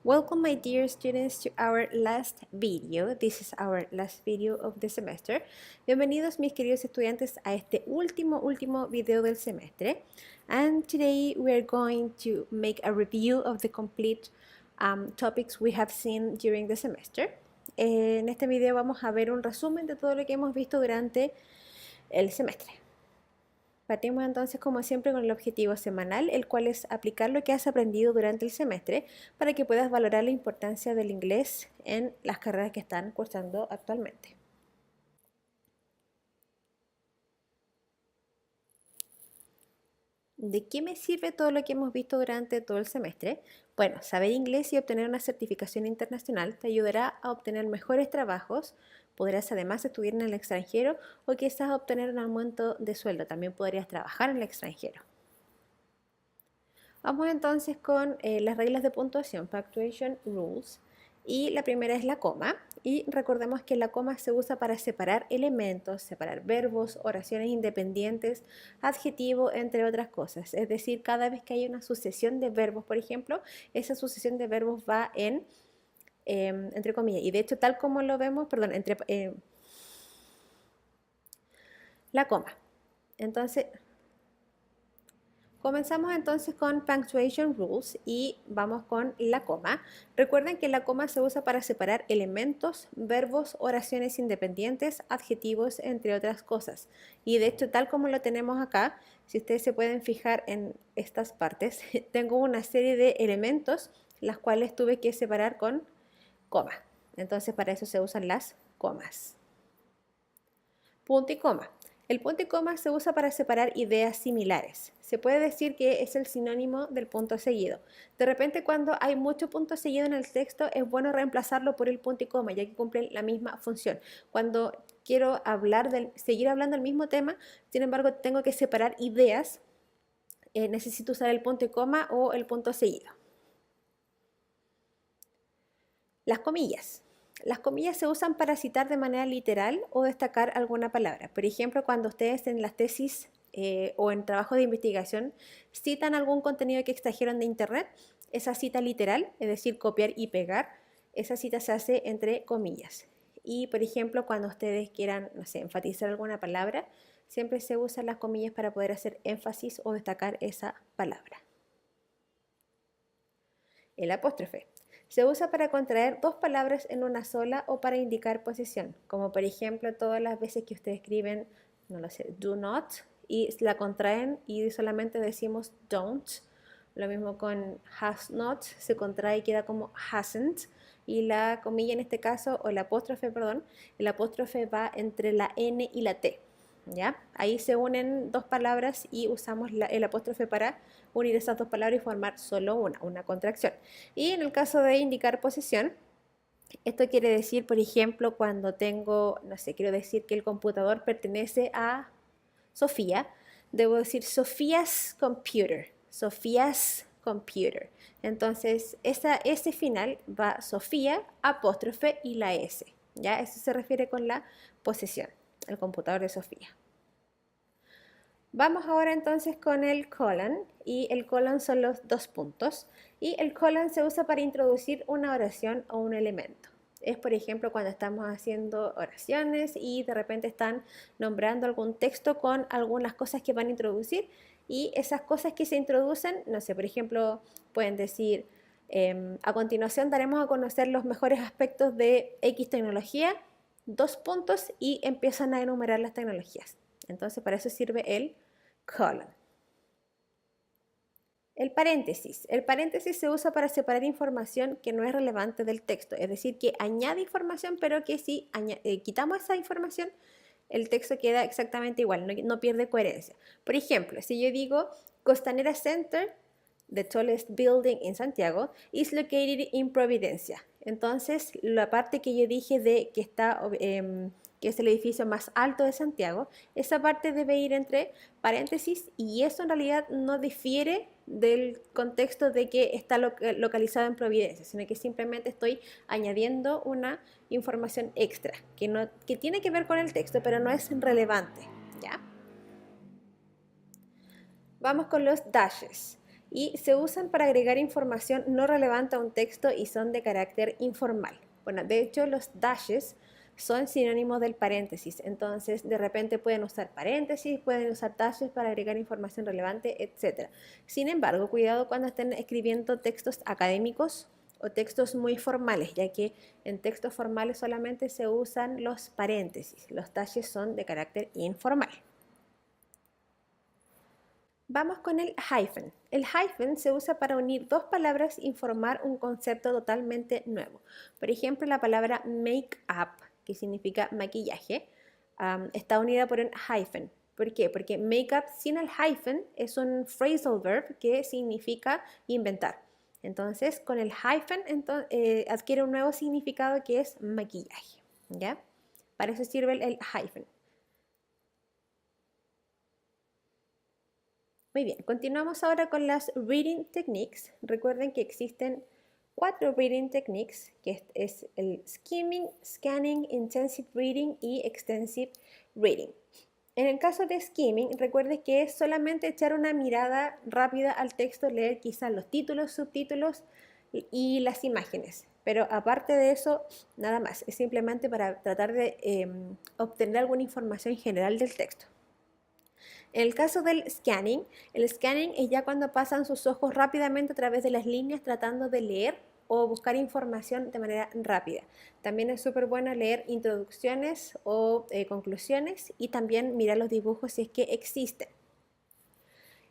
Welcome my dear students to our last video. This is our last video of the semester. Bienvenidos mis queridos estudiantes a este último video del semestre. And today we are going to make a review of the complete topics we have seen during the semester. En este video vamos a ver un resumen de todo lo que hemos visto durante el semestre. Partimos entonces como siempre con el objetivo semanal, el cual es aplicar lo que has aprendido durante el semestre para que puedas valorar la importancia del inglés en las carreras que están cursando actualmente. ¿De qué me sirve todo lo que hemos visto durante todo el semestre? Bueno, saber inglés y obtener una certificación internacional te ayudará a obtener mejores trabajos. Podrás además estudiar en el extranjero o quizás obtener un aumento de sueldo. También podrías trabajar en el extranjero. Vamos entonces con las reglas de puntuación, Punctuation Rules. Y la primera es la coma. Y recordemos que la coma se usa para separar elementos, separar verbos, oraciones independientes, adjetivos, entre otras cosas. Es decir, cada vez que hay una sucesión de verbos, por ejemplo, esa sucesión de verbos va en, entre comillas. Y de hecho, tal como lo vemos, perdón, la coma. Entonces, comenzamos entonces con Punctuation Rules y vamos con la coma. Recuerden que la coma se usa para separar elementos, verbos, oraciones independientes, adjetivos, entre otras cosas. Y de hecho, tal como lo tenemos acá, si ustedes se pueden fijar en estas partes, tengo una serie de elementos, las cuales tuve que separar con coma. Entonces, para eso se usan las comas. Punto y coma. El punto y coma se usa para separar ideas similares. Se puede decir que es el sinónimo del punto seguido. De repente, cuando hay mucho punto seguido en el texto, es bueno reemplazarlo por el punto y coma, ya que cumplen la misma función. Cuando quiero seguir hablando del mismo tema, sin embargo, tengo que separar ideas, necesito usar el punto y coma o el punto seguido. Las comillas. Las comillas se usan para citar de manera literal o destacar alguna palabra. Por ejemplo, cuando ustedes en las tesis o en trabajo de investigación citan algún contenido que extrajeron de internet, esa cita literal, es decir, copiar y pegar, esa cita se hace entre comillas. Y, por ejemplo, cuando ustedes quieran, no sé, enfatizar alguna palabra, siempre se usan las comillas para poder hacer énfasis o destacar esa palabra. El apóstrofe. Se usa para contraer dos palabras en una sola o para indicar posesión, como por ejemplo todas las veces que ustedes escriben, no lo sé, do not, y la contraen y solamente decimos don't. Lo mismo con has not, se contrae y queda como hasn't, y la comilla en este caso, o el apóstrofe, perdón, el apóstrofe va entre la N y la T. ¿Ya? Ahí se unen dos palabras y usamos el apóstrofe para unir esas dos palabras y formar solo una contracción. Y en el caso de indicar posesión, esto quiere decir, por ejemplo, cuando tengo, no sé, quiero decir que el computador pertenece a Sofía, debo decir Sofía's computer, Sofía's computer. Entonces, ese final va Sofía, apóstrofe y la S. ¿Ya? Eso se refiere con la posesión, el computador de Sofía. Vamos ahora entonces con el colon, y el colon son los dos puntos, y el colon se usa para introducir una oración o un elemento. Es, por ejemplo, cuando estamos haciendo oraciones y de repente están nombrando algún texto con algunas cosas que van a introducir, y esas cosas que se introducen, no sé, por ejemplo, pueden decir, a continuación daremos a conocer los mejores aspectos de X tecnología, dos puntos, y empiezan a enumerar las tecnologías. Entonces, para eso sirve el colon. El paréntesis. El paréntesis se usa para separar información que no es relevante del texto, es decir, que añade información, pero que si quitamos esa información, el texto queda exactamente igual, no pierde coherencia. Por ejemplo, si yo digo Costanera Center, the tallest building in Santiago, is located in Providencia. Entonces, la parte que yo dije de que que es el edificio más alto de Santiago, esa parte debe ir entre paréntesis, y eso en realidad no difiere del contexto de que está localizado en Providencia, sino que simplemente estoy añadiendo una información extra que tiene que ver con el texto, pero no es relevante, ¿ya? Vamos con los dashes. y se usan para agregar información no relevante a un texto y son de carácter informal. Bueno, de hecho los dashes son sinónimos del paréntesis, entonces de repente pueden usar paréntesis, pueden usar dashes para agregar información relevante, etc. Sin embargo, cuidado cuando estén escribiendo textos académicos o textos muy formales, ya que en textos formales solamente se usan los paréntesis, los dashes son de carácter informal. Vamos con el hyphen. El hyphen se usa para unir dos palabras y formar un concepto totalmente nuevo. Por ejemplo, la palabra make up, que significa maquillaje, está unida por un hyphen. ¿Por qué? Porque make up sin el hyphen es un phrasal verb que significa inventar. Entonces, con el hyphen adquiere un nuevo significado que es maquillaje. ¿Ya? Para eso sirve el hyphen. Muy bien, continuamos ahora con las reading techniques. Recuerden que existen 4 reading techniques, que es el skimming, scanning, intensive reading y extensive reading. En el caso de skimming, recuerde que es solamente echar una mirada rápida al texto, leer quizás los títulos, subtítulos y las imágenes. Pero aparte de eso, nada más. Es simplemente para tratar de obtener alguna información general del texto. En el caso del scanning, el scanning es ya cuando pasan sus ojos rápidamente a través de las líneas tratando de leer o buscar información de manera rápida. También es súper bueno leer introducciones o conclusiones y también mirar los dibujos si es que existen.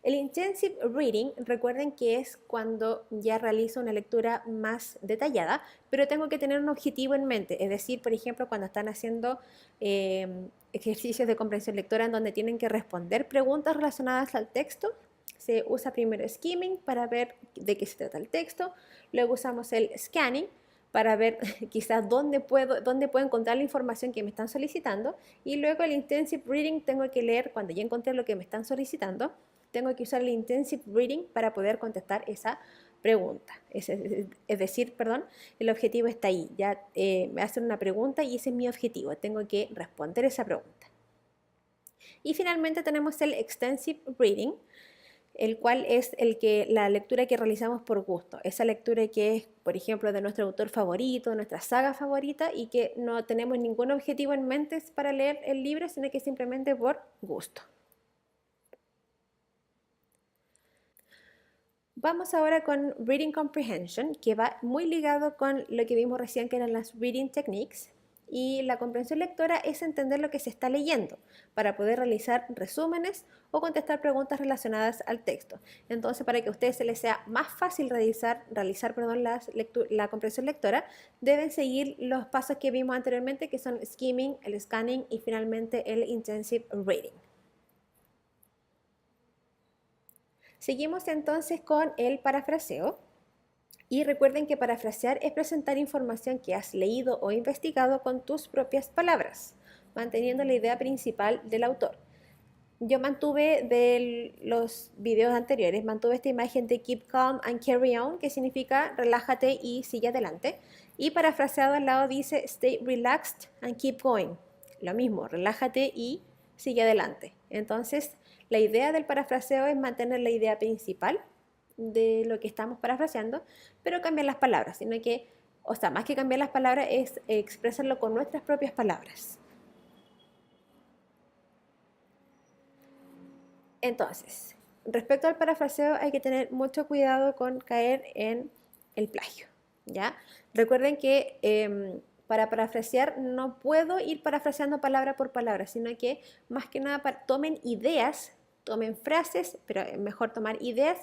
El intensive reading, recuerden que es cuando ya realizo una lectura más detallada, pero tengo que tener un objetivo en mente. Es decir, por ejemplo, cuando están haciendo ejercicios de comprensión lectora en donde tienen que responder preguntas relacionadas al texto, se usa primero skimming para ver de qué se trata el texto, luego usamos el scanning para ver quizás dónde puedo encontrar la información que me están solicitando, y luego el intensive reading tengo que leer cuando ya encontré lo que me están solicitando. Tengo que usar el intensive reading para poder contestar esa pregunta. Es decir, el objetivo está ahí. Ya me hacen una pregunta y ese es mi objetivo. Tengo que responder esa pregunta. Y finalmente tenemos el extensive reading, el cual es la lectura que realizamos por gusto. Esa lectura que es, por ejemplo, de nuestro autor favorito, de nuestra saga favorita, y que no tenemos ningún objetivo en mente para leer el libro, sino que simplemente por gusto. Vamos ahora con Reading Comprehension, que va muy ligado con lo que vimos recién, que eran las Reading Techniques. Y la comprensión lectora es entender lo que se está leyendo para poder realizar resúmenes o contestar preguntas relacionadas al texto. Entonces, para que a ustedes se les sea más fácil realizar la comprensión lectora, deben seguir los pasos que vimos anteriormente, que son skimming, el scanning y finalmente el intensive reading. Seguimos entonces con el parafraseo. Y recuerden que parafrasear es presentar información que has leído o investigado con tus propias palabras, manteniendo la idea principal del autor. Yo mantuve de los videos anteriores, mantuve esta imagen de keep calm and carry on, que significa relájate y sigue adelante. Y parafraseado al lado dice stay relaxed and keep going. Lo mismo, relájate y sigue adelante. Entonces, la idea del parafraseo es mantener la idea principal de lo que estamos parafraseando, pero cambiar las palabras, sino que, más que cambiar las palabras, es expresarlo con nuestras propias palabras. Entonces, respecto al parafraseo, hay que tener mucho cuidado con caer en el plagio, ¿ya? Recuerden que para parafrasear no puedo ir parafraseando palabra por palabra, sino que más que nada tomen ideas, tomen frases, pero es mejor tomar ideas,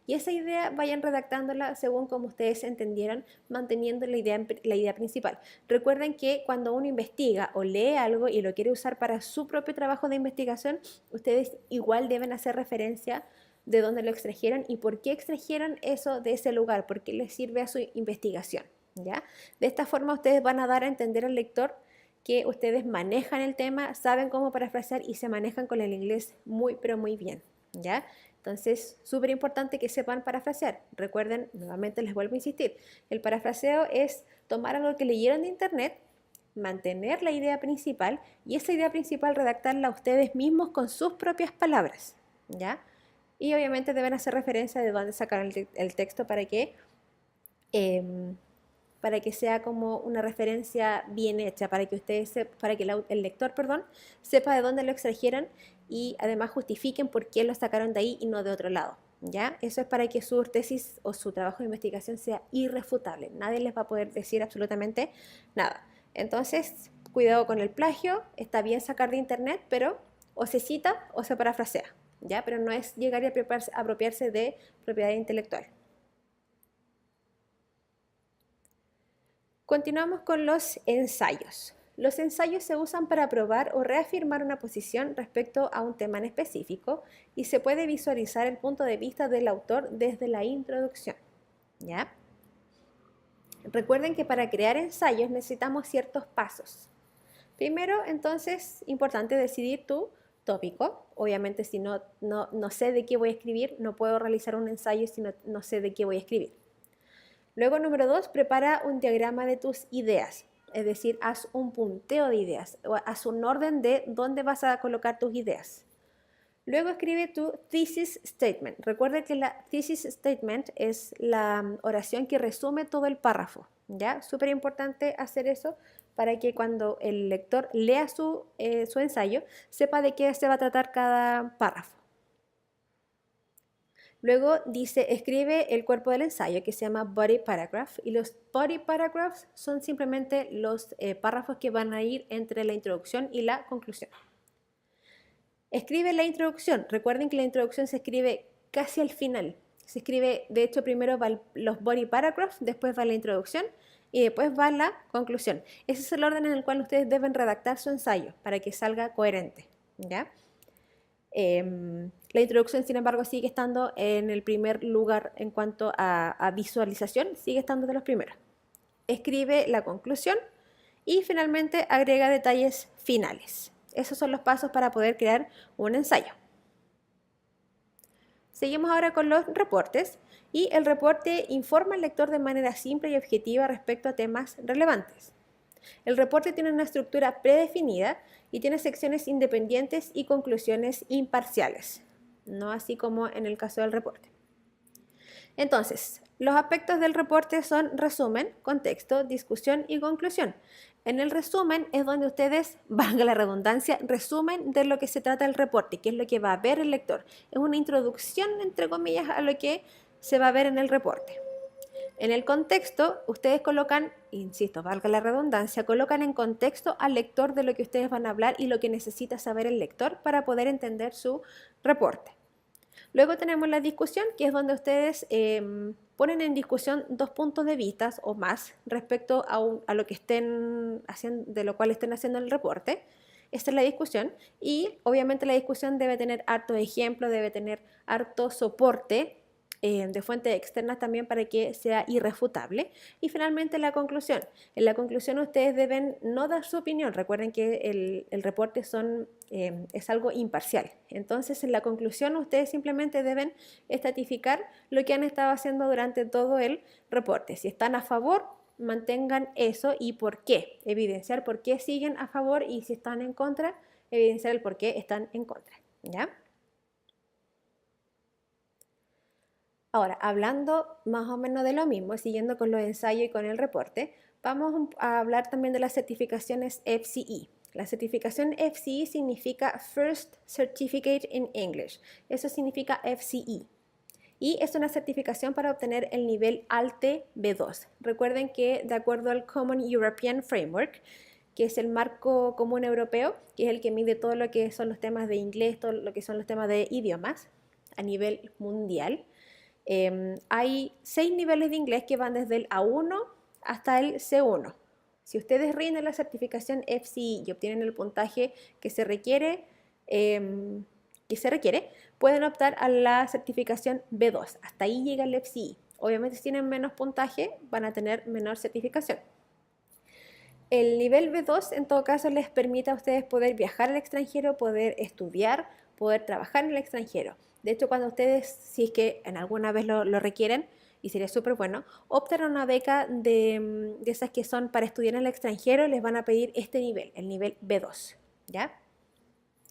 y esa idea vayan redactándola según como ustedes entendieran, manteniendo la idea principal. Recuerden que cuando uno investiga o lee algo y lo quiere usar para su propio trabajo de investigación, ustedes igual deben hacer referencia de dónde lo extrajeron y por qué extrajeron eso de ese lugar, por qué les sirve a su investigación, ¿ya? De esta forma ustedes van a dar a entender al lector que ustedes manejan el tema, saben cómo parafrasear y se manejan con el inglés muy, pero muy bien, ¿ya? Entonces, súper importante que sepan parafrasear. Recuerden, nuevamente les vuelvo a insistir, el parafraseo es tomar algo que leyeron de internet, mantener la idea principal y esa idea principal redactarla ustedes mismos con sus propias palabras, ¿ya? Y obviamente deben hacer referencia de dónde sacaron el texto em, para que sea como una referencia bien hecha, para que para que el lector, perdón, sepa de dónde lo extrajeron y además justifiquen por qué lo sacaron de ahí y no de otro lado. ¿Ya? Eso es para que su tesis o su trabajo de investigación sea irrefutable. Nadie les va a poder decir absolutamente nada. Entonces, cuidado con el plagio. Está bien sacar de internet, pero o se cita o se parafrasea. ¿Ya? Pero no es llegar y apropiarse de propiedad intelectual. Continuamos con los ensayos. Los ensayos se usan para probar o reafirmar una posición respecto a un tema en específico y se puede visualizar el punto de vista del autor desde la introducción. ¿Ya? Recuerden que para crear ensayos necesitamos ciertos pasos. Primero, entonces, importante decidir tu tópico. Obviamente, si no sé de qué voy a escribir, no puedo realizar un ensayo si no sé de qué voy a escribir. Luego, número 2, prepara un diagrama de tus ideas, es decir, haz un punteo de ideas, o haz un orden de dónde vas a colocar tus ideas. Luego escribe tu thesis statement. Recuerda que la thesis statement es la oración que resume todo el párrafo, ¿ya? Súper importante hacer eso para que cuando el lector lea su ensayo, sepa de qué se va a tratar cada párrafo. Luego dice, escribe el cuerpo del ensayo que se llama body paragraph y los body paragraphs son simplemente los párrafos que van a ir entre la introducción y la conclusión. Escribe la introducción. Recuerden que la introducción se escribe casi al final. Se escribe, de hecho, primero van los body paragraphs, después va la introducción y después va la conclusión. Ese es el orden en el cual ustedes deben redactar su ensayo para que salga coherente, ¿ya? La introducción, sin embargo, sigue estando en el primer lugar en cuanto a visualización, sigue estando de los primeros. Escribe la conclusión y finalmente agrega detalles finales. Esos son los pasos para poder crear un ensayo. Seguimos ahora con los reportes y el reporte informa al lector de manera simple y objetiva respecto a temas relevantes. El reporte tiene una estructura predefinida y tiene secciones independientes y conclusiones imparciales, no así como en el caso del reporte. Entonces, los aspectos del reporte son resumen, contexto, discusión y conclusión. En el resumen es donde ustedes, valga la redundancia, resumen de lo que se trata el reporte, qué es lo que va a ver el lector. Es una introducción, entre comillas, a lo que se va a ver en el reporte. En el contexto, ustedes colocan, insisto, valga la redundancia, colocan en contexto al lector de lo que ustedes van a hablar y lo que necesita saber el lector para poder entender su reporte. Luego tenemos la discusión, que es donde ustedes ponen en discusión dos puntos de vista o más respecto a lo que estén haciendo, de lo cual estén haciendo el reporte. Esta es la discusión y obviamente la discusión debe tener harto ejemplo, debe tener harto soporte de fuentes externas también para que sea irrefutable. Y finalmente la conclusión. En la conclusión ustedes deben no dar su opinión. Recuerden que el reporte es algo imparcial. Entonces en la conclusión ustedes simplemente deben estratificar lo que han estado haciendo durante todo el reporte. Si están a favor, mantengan eso y por qué. Evidenciar por qué siguen a favor y si están en contra, evidenciar el por qué están en contra. ¿Ya? Ahora, hablando más o menos de lo mismo, siguiendo con los ensayos y con el reporte, vamos a hablar también de las certificaciones FCE. La certificación FCE significa First Certificate in English. Eso significa FCE. Y es una certificación para obtener el nivel ALTE B2. Recuerden que de acuerdo al Common European Framework, que es el marco común europeo, que es el que mide todo lo que son los temas de inglés, todo lo que son los temas de idiomas a nivel mundial, hay 6 niveles de inglés que van desde el A1 hasta el C1. Si ustedes rinden la certificación FCE y obtienen el puntaje que se requiere, pueden optar a la certificación B2. Hasta ahí llega el FCE. Obviamente si tienen menos puntaje van a tener menor certificación. El nivel B2 en todo caso les permite a ustedes poder viajar al extranjero, poder estudiar, poder trabajar en el extranjero. De hecho, cuando ustedes, si es que en alguna vez lo requieren, y sería súper bueno, opten a una beca de esas que son para estudiar en el extranjero, les van a pedir este nivel, el nivel B2, ¿ya?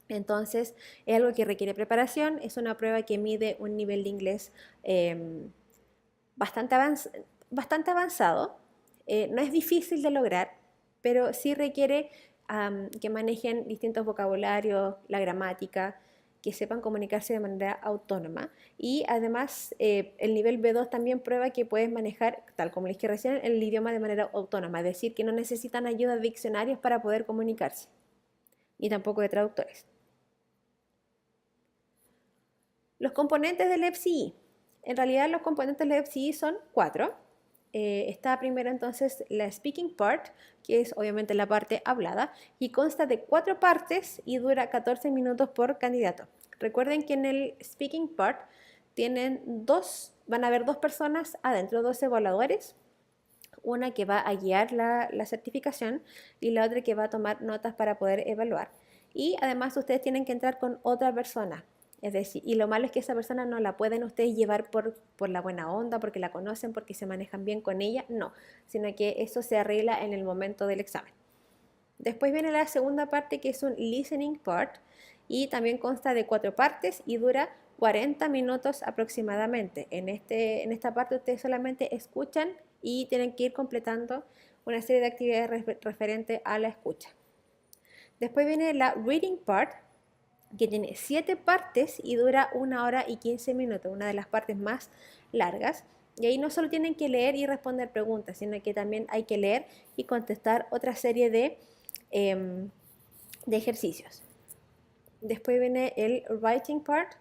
Entonces, es algo que requiere preparación, es una prueba que mide un nivel de inglés bastante, bastante avanzado. No es difícil de lograr, pero sí requiere que manejen distintos vocabularios, la gramática, que sepan comunicarse de manera autónoma. Y además, el nivel B2 también prueba que puedes manejar, tal como les dije recién, el idioma de manera autónoma, es decir, que no necesitan ayuda de diccionarios para poder comunicarse, ni tampoco de traductores. Los componentes del FCI. En realidad los componentes del FCI son 4. Está primero entonces la speaking part, que es obviamente la parte hablada, y consta de 4 partes y dura 14 minutos por candidato. Recuerden que en el speaking part van a haber 2 personas adentro, 2 evaluadores, una que va a guiar la certificación y la otra que va a tomar notas para poder evaluar. Y además ustedes tienen que entrar con otra persona. Es decir, y lo malo es que esa persona no la pueden ustedes llevar por la buena onda, porque la conocen, porque se manejan bien con ella, no, sino que eso se arregla en el momento del examen. Después viene la segunda parte, que es un listening part, y también consta de 4 partes y dura 40 minutos aproximadamente. En esta parte ustedes solamente escuchan y tienen que ir completando una serie de actividades referentes a la escucha. Después viene la reading part, que tiene 7 partes y dura 1 hora y 15 minutos, una de las partes más largas. Y ahí no solo tienen que leer y responder preguntas, sino que también hay que leer y contestar otra serie de ejercicios. Después viene el writing part,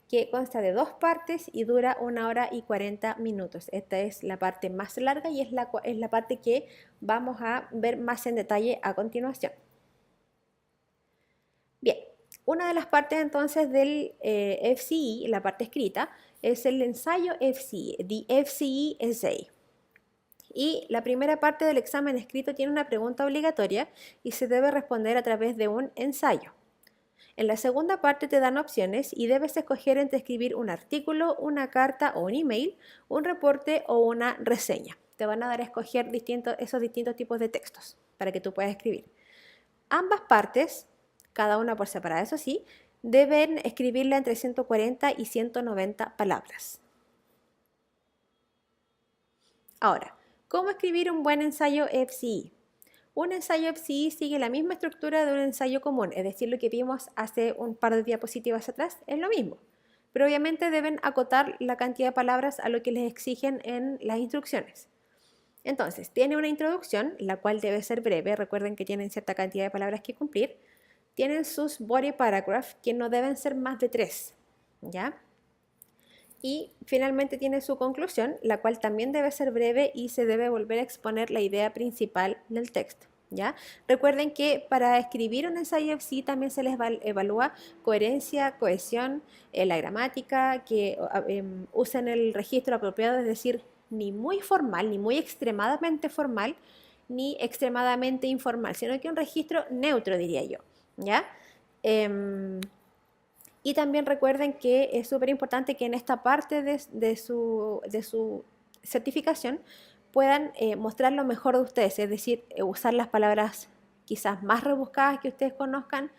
que consta de 2 partes y dura 1 hora y 40 minutos. Esta es la parte más larga y es la parte que vamos a ver más en detalle a continuación. Bien, una de las partes entonces del FCE, la parte escrita, es el ensayo FCE, the FCE Essay. Y la primera parte del examen escrito tiene una pregunta obligatoria y se debe responder a través de un ensayo. En la segunda parte te dan opciones y debes escoger entre escribir un artículo, una carta o un email, un reporte o una reseña. Te van a dar a escoger esos distintos tipos de textos para que tú puedas escribir. Ambas partes, cada una por separado, eso sí, deben escribirla entre 140 y 190 palabras. Ahora, ¿cómo escribir un buen ensayo FCE? Un ensayo FCE sigue la misma estructura de un ensayo común, es decir, lo que vimos hace un par de diapositivas atrás es lo mismo, pero obviamente deben acotar la cantidad de palabras a lo que les exigen en las instrucciones. Entonces, tiene una introducción, la cual debe ser breve, recuerden que tienen cierta cantidad de palabras que cumplir. Tienen sus body paragraph, que no deben ser más de 3, ¿ya? Y finalmente tiene su conclusión, la cual también debe ser breve y se debe volver a exponer la idea principal del texto, ¿ya? Recuerden que para escribir un ensayo FCE también se les evalúa coherencia, cohesión, la gramática, que usen el registro apropiado, es decir, ni muy formal, ni muy extremadamente formal, ni extremadamente informal, sino que un registro neutro, diría yo, ¿ya? Y también recuerden que es súper importante que en esta parte de su certificación puedan mostrar lo mejor de ustedes, es decir, usar las palabras quizás más rebuscadas que ustedes conozcan,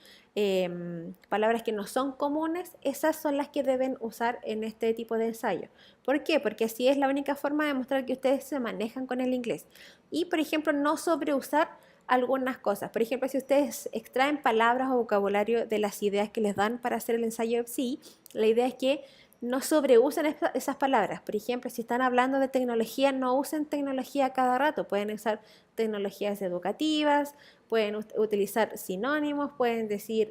palabras que no son comunes, esas son las que deben usar en este tipo de ensayo. ¿Por qué? Porque así es la única forma de mostrar que ustedes se manejan con el inglés. Y, por ejemplo, no sobreusar algunas cosas. Por ejemplo, si ustedes extraen palabras o vocabulario de las ideas que les dan para hacer el ensayo FCE, la idea es que no sobreusen esas palabras. Por ejemplo, si están hablando de tecnología, no usen tecnología cada rato. Pueden usar tecnologías educativas, pueden utilizar sinónimos, pueden decir,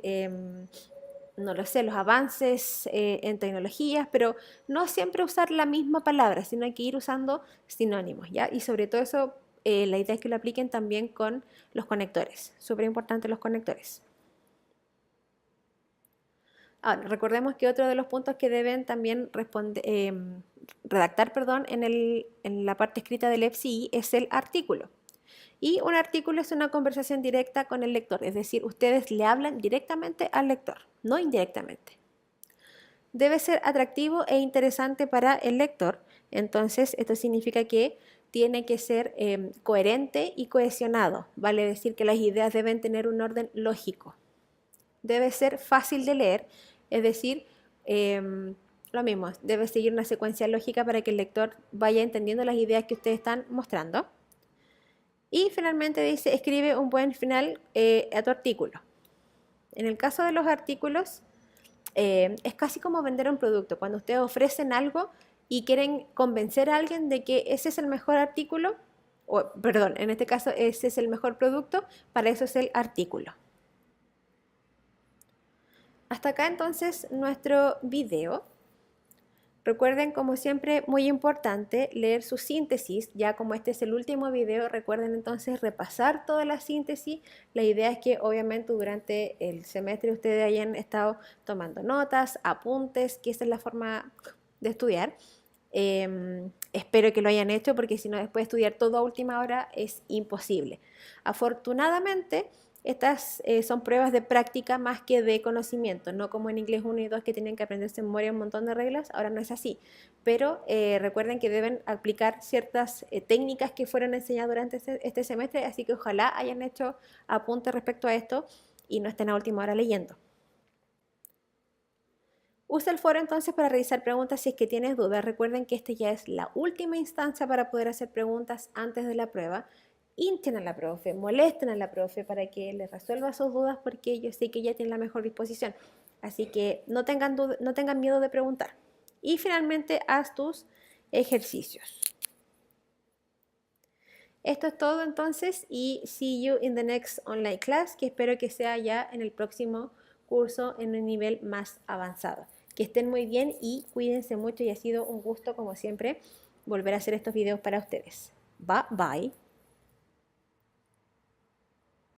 no lo sé, los avances en tecnologías, pero no siempre usar la misma palabra, sino hay que ir usando sinónimos, ¿ya? Y sobre todo eso, la idea es que lo apliquen también con los conectores. Súper importante los conectores. Ahora, recordemos que otro de los puntos que deben también redactar en la parte escrita del FCE es el artículo. Y un artículo es una conversación directa con el lector, es decir, ustedes le hablan directamente al lector, no indirectamente. Debe ser atractivo e interesante para el lector, entonces esto significa que tiene que ser coherente y cohesionado, vale decir que las ideas deben tener un orden lógico. debe ser fácil de leer, es decir, lo mismo, debe seguir una secuencia lógica para que el lector vaya entendiendo las ideas que ustedes están mostrando. Y finalmente dice, escribe un buen final a tu artículo. En el caso de los artículos, es casi como vender un producto. Cuando ustedes ofrecen algo y quieren convencer a alguien de que ese es el mejor artículo, o perdón, en este caso ese es el mejor producto, para eso es el artículo. Hasta acá entonces nuestro video. Recuerden, como siempre, muy importante leer su síntesis. Ya como este es el último video, recuerden entonces repasar toda la síntesis. La idea es que obviamente durante el semestre ustedes hayan estado tomando notas, apuntes, que esa es la forma de estudiar. Espero que lo hayan hecho, porque si no, después estudiar todo a última hora es imposible. Afortunadamente, estas son pruebas de práctica más que de conocimiento, no como en inglés 1 y 2 que tienen que aprenderse en memoria un montón de reglas. Ahora no es así, pero recuerden que deben aplicar ciertas técnicas que fueron enseñadas durante este semestre, así que ojalá hayan hecho apuntes respecto a esto y no estén a última hora leyendo. Usa el foro entonces para realizar preguntas si es que tienes dudas. Recuerden que esta ya es la última instancia para poder hacer preguntas antes de la prueba. Hinchen a la profe, molesten a la profe para que les resuelva sus dudas, porque yo sé que ella tiene la mejor disposición. Así que no tengan miedo de preguntar. Y finalmente, haz tus ejercicios. Esto es todo entonces, y see you in the next online class, que espero que sea ya en el próximo curso en un nivel más avanzado. Que estén muy bien y cuídense mucho, y ha sido un gusto como siempre volver a hacer estos videos para ustedes. Bye bye.